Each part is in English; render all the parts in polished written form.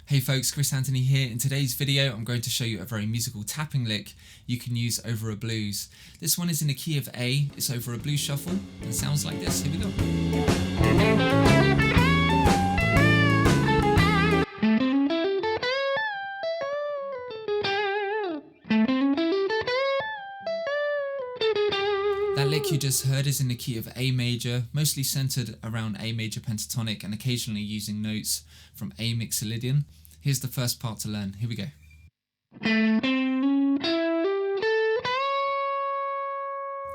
Hey folks, Chris Anthony here. In today's video, I'm going to show you a very musical tapping lick you can use over a blues. This one is in the key of A, it's over a blues shuffle, and it sounds like this. Here we go. That lick you just heard is in the key of A major, mostly centered around A major pentatonic and occasionally using notes from A mixolydian. Here's the first part to learn. Here we go.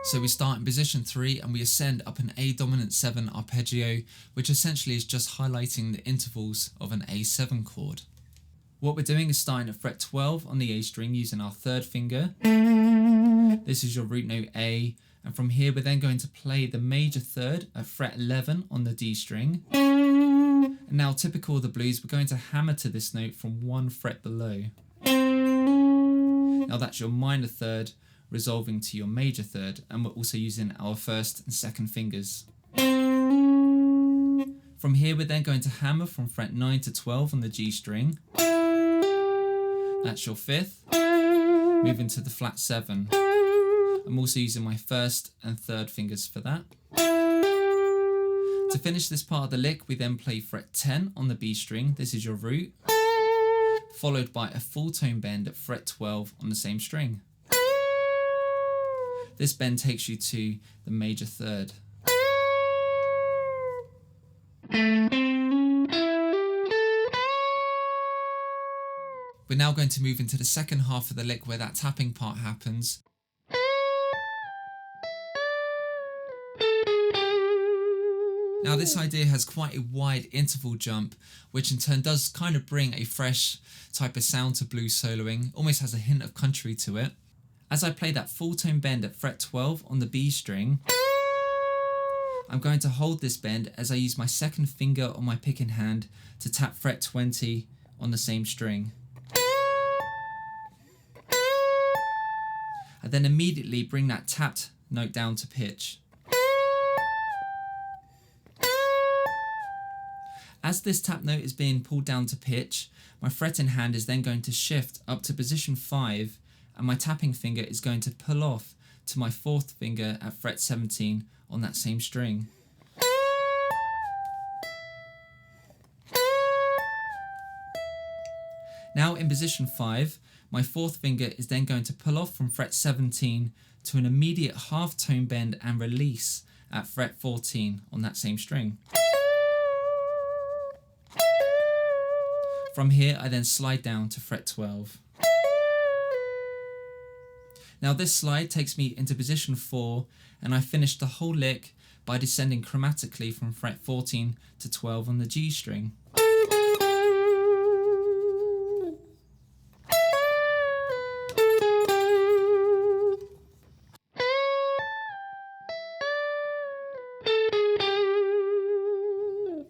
So we start in position 3 and we ascend up an A dominant 7 arpeggio, which essentially is just highlighting the intervals of an A7 chord. What we're doing is starting at fret 12 on the A string using our third finger. This is your root note A, and from here we're then going to play the major third at fret 11 on the D string. And now, typical of the blues, we're going to hammer to this note from 1 fret below. Now that's your minor third resolving to your major third, and we're also using our first and second fingers. From here we're then going to hammer from fret 9 to 12 on the G string. That's your fifth. Moving to the flat 7. I'm also using my first and third fingers for that. To finish this part of the lick, we then play fret 10 on the B string. This is your root, followed by a full tone bend at fret 12 on the same string. This bend takes you to the major third. We're now going to move into the second half of the lick where that tapping part happens. Now this idea has quite a wide interval jump, which in turn does kind of bring a fresh type of sound to blues soloing, almost has a hint of country to it. As I play that full tone bend at fret 12 on the B string, I'm going to hold this bend as I use my second finger on my picking hand to tap fret 20 on the same string. I then immediately bring that tapped note down to pitch. As this tap note is being pulled down to pitch, my fretting hand is then going to shift up to position 5 and my tapping finger is going to pull off to my fourth finger at fret 17 on that same string. Now in position 5, my fourth finger is then going to pull off from fret 17 to an immediate half tone bend and release at fret 14 on that same string. From here, I then slide down to fret 12. Now this slide takes me into position 4, and I finish the whole lick by descending chromatically from fret 14 to 12 on the G string.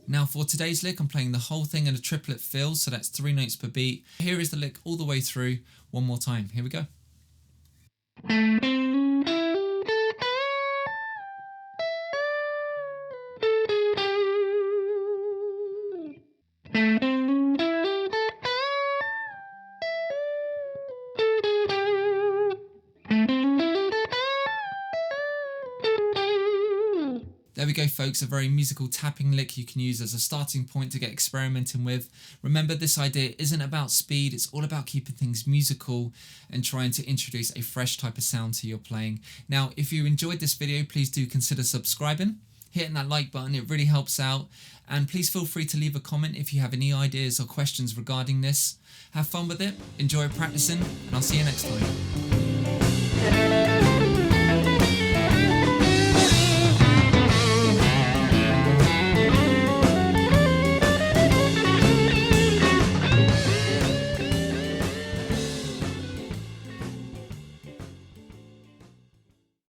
Now for today's lick, I'm playing the whole thing in a triplet fill, so that's 3 notes per beat. Here is the lick all the way through, one more time. Here we go. There we go folks, a very musical tapping lick you can use as a starting point to get experimenting with. Remember, this idea isn't about speed, it's all about keeping things musical and trying to introduce a fresh type of sound to your playing. Now, if you enjoyed this video, please do consider subscribing, hitting that like button, it really helps out. And please feel free to leave a comment if you have any ideas or questions regarding this. Have fun with it, enjoy practicing, and I'll see you next time.